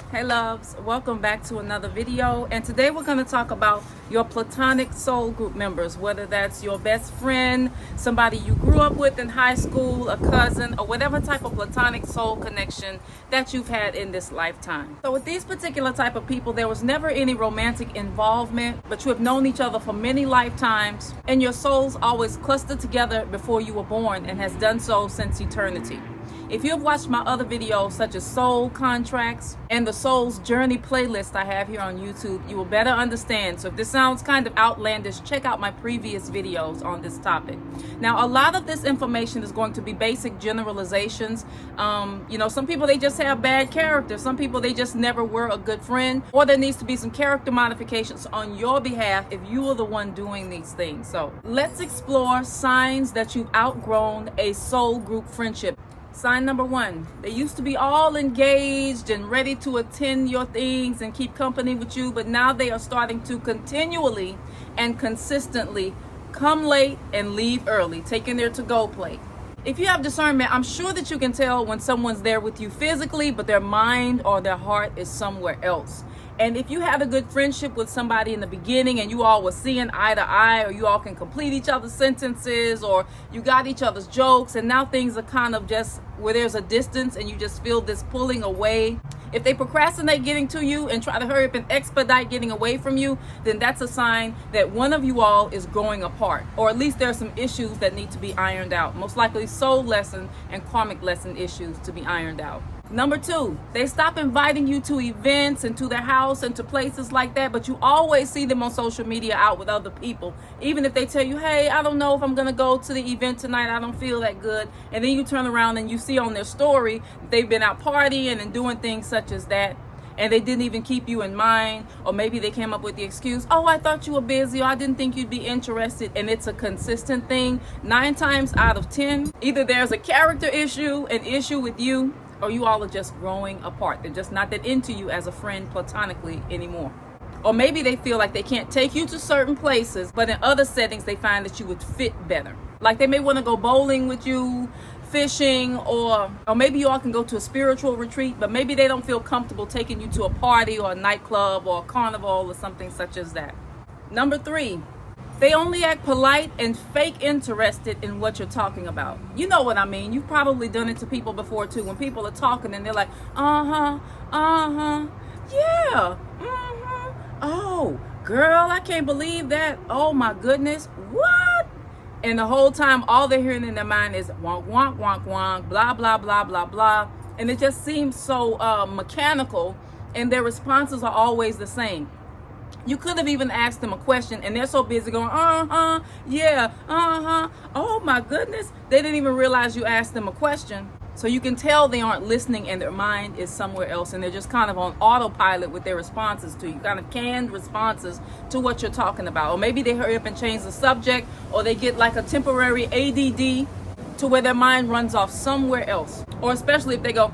Hey loves, welcome back to another video, and today we're going to talk about your platonic soul group members, whether that's your best friend, somebody you grew up with in high school, a cousin, or whatever type of platonic soul connection that you've had in this lifetime. So with these particular type of people, there was never any romantic involvement, but you have known each other for many lifetimes, and your souls always clustered together before you were born and has done so since eternity. If you have watched my other videos such as Soul Contracts and the Soul's Journey playlist I have here on YouTube, you will better understand. So if this sounds kind of outlandish, check out my previous videos on this topic. Now, a lot of this information is going to be basic generalizations. Some people, they just have bad character. Some people, they just never were a good friend, or there needs to be some character modifications on your behalf if you are the one doing these things. So let's explore signs that you've outgrown a soul group friendship. Sign number 1, they used to be all engaged and ready to attend your things and keep company with you, but now they are starting to continually and consistently come late and leave early, taking their to-go plate. If you have discernment, I'm sure that you can tell when someone's there with you physically, but their mind or their heart is somewhere else. And if you had a good friendship with somebody in the beginning and you all were seeing eye to eye, or you all can complete each other's sentences, or you got each other's jokes, and now things are kind of just where there's a distance and you just feel this pulling away. If they procrastinate getting to you and try to hurry up and expedite getting away from you, then that's a sign that one of you all is growing apart, or at least there are some issues that need to be ironed out. Most likely soul lesson and karmic lesson issues to be ironed out. Number 2, they stop inviting you to events and to their house and to places like that, but you always see them on social media out with other people. Even if they tell you, hey, I don't know if I'm going to go to the event tonight, I don't feel that good. And then you turn around and you see on their story, they've been out partying and doing things such as that. And they didn't even keep you in mind, or maybe they came up with the excuse, oh, I thought you were busy, or I didn't think you'd be interested. And it's a consistent thing. 9 times out of 10, either there's a character issue, an issue with you, or you all are just growing apart. They're just not that into you as a friend platonically anymore. Or maybe they feel like they can't take you to certain places, but in other settings they find that you would fit better. Like they may want to go bowling with you, fishing, or maybe you all can go to a spiritual retreat, but maybe they don't feel comfortable taking you to a party or a nightclub or a carnival or something such as that. Number 3, they only act polite and fake interested in what you're talking about. You know what I mean. You've probably done it to people before too. When people are talking and they're like, yeah, oh, girl, I can't believe that. Oh my goodness, what? And the whole time, all they're hearing in their mind is wonk, wonk, wonk, wonk, blah, blah, blah, blah, blah. And it just seems so mechanical, and their responses are always the same. You could have even asked them a question and they're so busy going, yeah, oh my goodness. They didn't even realize you asked them a question. So you can tell they aren't listening and their mind is somewhere else, and they're just kind of on autopilot with their responses to you, kind of canned responses to what you're talking about. Or maybe they hurry up and change the subject, or they get like a temporary ADD to where their mind runs off somewhere else. Or especially if they go,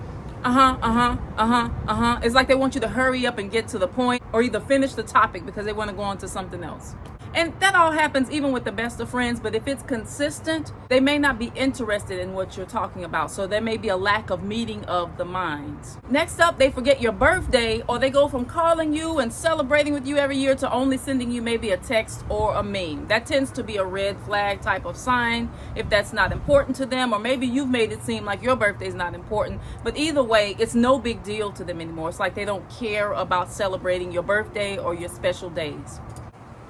it's like they want you to hurry up and get to the point, or either finish the topic because they want to go on to something else. And that all happens even with the best of friends, but if it's consistent, they may not be interested in what you're talking about. So there may be a lack of meeting of the minds. Next up, they forget your birthday, or they go from calling you and celebrating with you every year to only sending you maybe a text or a meme. That tends to be a red flag type of sign if that's not important to them, or maybe you've made it seem like your birthday is not important. But either way, it's no big deal to them anymore. It's like they don't care about celebrating your birthday or your special days.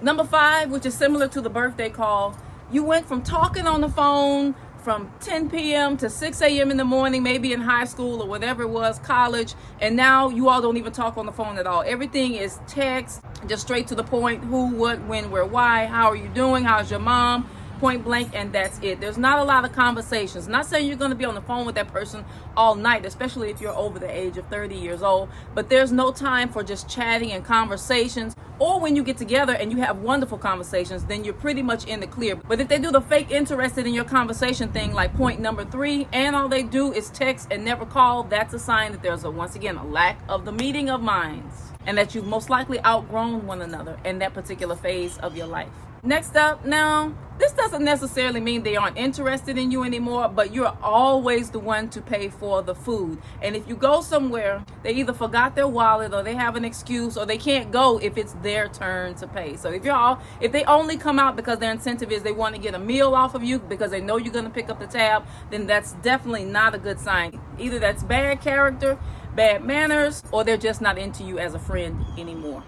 Number 5, which is similar to the birthday call, you went from talking on the phone from 10 p.m. to 6 a.m. in the morning, maybe in high school or whatever it was, college, and now you all don't even talk on the phone at all. Everything is text, just straight to the point, who, what, when, where, why, how are you doing, how's your mom, point blank, and that's it. There's not a lot of conversations. Not saying you're going to be on the phone with that person all night, especially if you're over the age of 30 years old, but there's no time for just chatting and conversations. Or when you get together and you have wonderful conversations, then you're pretty much in the clear. But if they do the fake interested in your conversation thing, like point number 3, and all they do is text and never call, that's a sign that there's once again a lack of the meeting of minds, and that you've most likely outgrown one another in that particular phase of your life. Next up, now, this doesn't necessarily mean they aren't interested in you anymore, but you're always the one to pay for the food. And if you go somewhere, they either forgot their wallet or they have an excuse or they can't go if it's their turn to pay. So if they only come out because their incentive is they want to get a meal off of you because they know you're going to pick up the tab, then that's definitely not a good sign. Either that's bad character, bad manners, or they're just not into you as a friend anymore.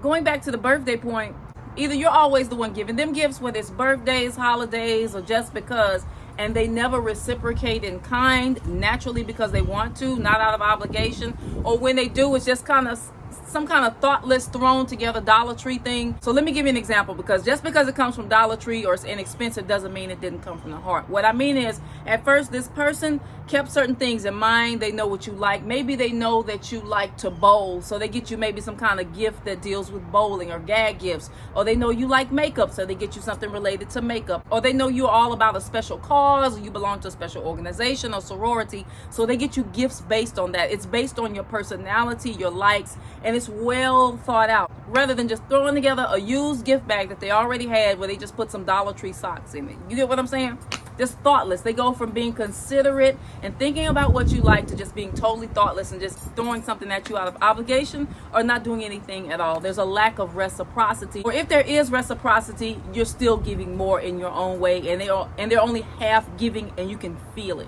Going back to the birthday point, either you're always the one giving them gifts, whether it's birthdays, holidays, or just because, and they never reciprocate in kind, naturally because they want to, not out of obligation, or when they do, it's just kind of some kind of thoughtless thrown together Dollar Tree thing. So let me give you an example, because just because it comes from Dollar Tree or it's inexpensive doesn't mean it didn't come from the heart. What I mean is, at first this person kept certain things in mind. They know what you like. Maybe they know that you like to bowl, so they get you maybe some kind of gift that deals with bowling, or gag gifts. Or they know you like makeup, so they get you something related to makeup. Or they know you're all about a special cause, or you belong to a special organization or sorority, so they get you gifts based on that. It's based on your personality, your likes, and it's well thought out, rather than just throwing together a used gift bag that they already had where they just put some Dollar Tree socks in it. You get what I'm saying? Just thoughtless. They go from being considerate and thinking about what you like to just being totally thoughtless and just throwing something at you out of obligation or not doing anything at all. There's a lack of reciprocity. Or if there is reciprocity, you're still giving more in your own way, and they're only half giving, and you can feel it.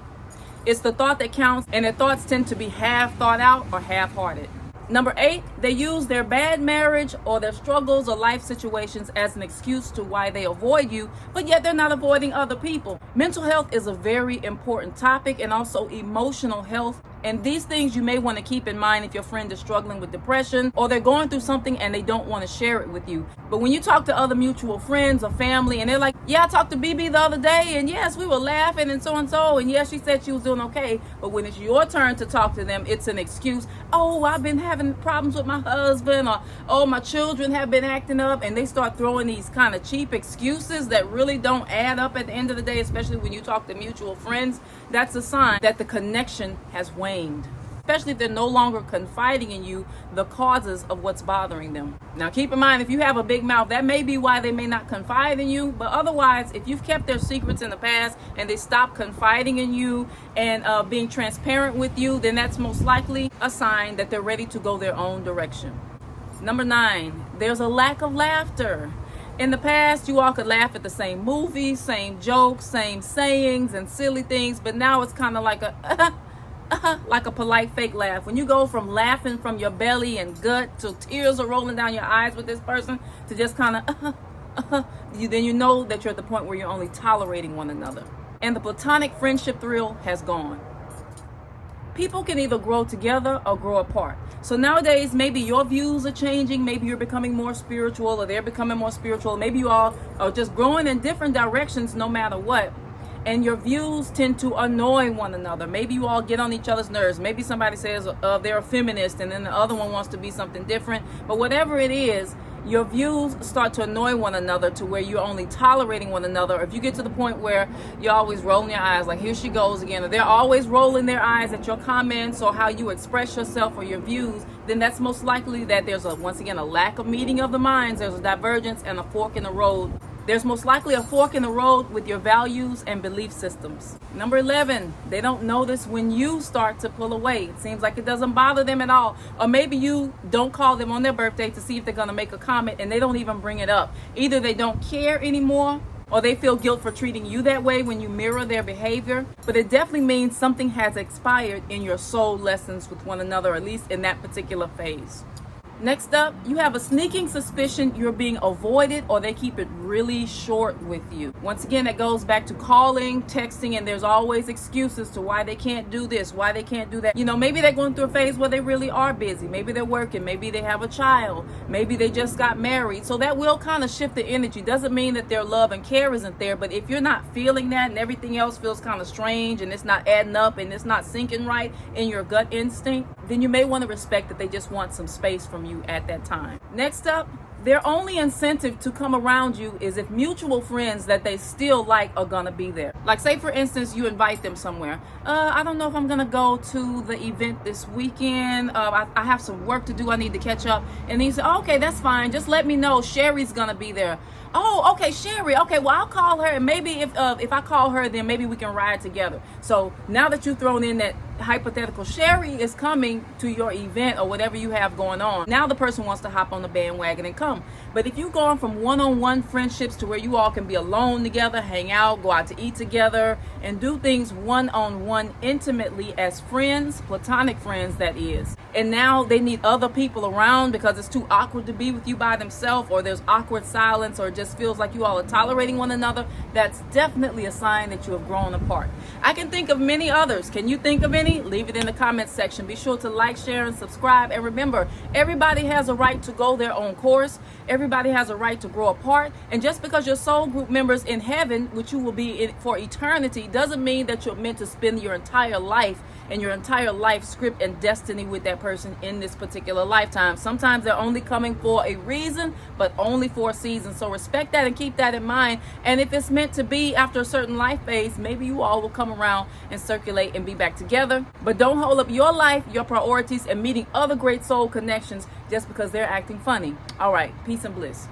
It's the thought that counts, and their thoughts tend to be half thought out or half-hearted. Number 8, they use their bad marriage or their struggles or life situations as an excuse to why they avoid you, but yet they're not avoiding other people. Mental health is a very important topic, and also emotional health. And these things you may want to keep in mind if your friend is struggling with depression or they're going through something and they don't want to share it with you. But when you talk to other mutual friends or family and they're like, yeah, I talked to BB the other day, and yes, we were laughing and so, and yes, she said she was doing okay. But when it's your turn to talk to them, it's an excuse. Oh, I've been having problems with my husband, or oh, my children have been acting up, and they start throwing these kind of cheap excuses that really don't add up at the end of the day, especially when you talk to mutual friends. That's a sign that the connection has waned, especially if they're no longer confiding in you the causes of what's bothering them. Now, keep in mind, if you have a big mouth, that may be why they may not confide in you. But otherwise, if you've kept their secrets in the past and they stop confiding in you and being transparent with you, then that's most likely a sign that they're ready to go their own direction. Number 9, there's a lack of laughter. In the past, you all could laugh at the same movies, same jokes, same sayings and silly things, but now it's kind of like like a polite fake laugh. When you go from laughing from your belly and gut to tears are rolling down your eyes with this person to just kind of then you know that you're at the point where you're only tolerating one another. And the platonic friendship thrill has gone. People can either grow together or grow apart. So nowadays, maybe your views are changing. Maybe you're becoming more spiritual, or they're becoming more spiritual. Maybe you all are just growing in different directions no matter what. And your views tend to annoy one another. Maybe you all get on each other's nerves. Maybe somebody says they're a feminist, and then the other one wants to be something different. But whatever it is, your views start to annoy one another to where you're only tolerating one another. If you get to the point where you're always rolling your eyes, like here she goes again, or they're always rolling their eyes at your comments or how you express yourself or your views, then that's most likely that there's once again a lack of meeting of the minds. There's a divergence and a fork in the road. There's most likely a fork in the road with your values and belief systems. Number 11, they don't notice when you start to pull away. It seems like it doesn't bother them at all. Or maybe you don't call them on their birthday to see if they're going to make a comment, and they don't even bring it up. Either they don't care anymore, or they feel guilt for treating you that way when you mirror their behavior. But it definitely means something has expired in your soul lessons with one another, at least in that particular phase. Next up, you have a sneaking suspicion you're being avoided, or they keep it really short with you. Once again, that goes back to calling, texting, and there's always excuses to why they can't do this, why they can't do that. You know, maybe they're going through a phase where they really are busy. Maybe they're working. Maybe they have a child. Maybe they just got married. So that will kind of shift the energy. Doesn't mean that their love and care isn't there, but if you're not feeling that and everything else feels kind of strange and it's not adding up and it's not syncing right in your gut instinct, then you may want to respect that they just want some space from you at that time. Next up, their only incentive to come around you is if mutual friends that they still like are gonna be there. Like, say for instance, you invite them somewhere. I don't know if I'm gonna go to the event this weekend. I have some work to do. I need to catch up. And he said, oh, okay, that's fine. Just let me know. Sherry's gonna be there. Oh, okay, Sherry. Okay, well, I'll call her, and maybe if I call her, then maybe we can ride together. So now that you've thrown in that hypothetical Sherry is coming to your event or whatever you have going on, now the person wants to hop on the bandwagon and come. But if you've gone from one-on-one friendships to where you all can be alone together, hang out, go out to eat together, and do things one-on-one intimately as friends, platonic friends that is, and now they need other people around because it's too awkward to be with you by themselves, or there's awkward silence, or it just feels like you all are tolerating one another, that's definitely a sign that you have grown apart. I can think of many others. Can you think of any? Leave it in the comments section. Be sure to like, share, and subscribe. And remember, everybody has a right to go their own course. Everybody has a right to grow apart. And just because you're soul group members in heaven, which you will be in for eternity, doesn't mean that you're meant to spend your entire life and your entire life script and destiny with that person in this particular lifetime. Sometimes they're only coming for a reason, but only for a season. So respect that and keep that in mind. And if it's meant to be after a certain life phase, maybe you all will come around and circulate and be back together. But don't hold up your life, your priorities, and meeting other great soul connections just because they're acting funny. All right, peace and bliss.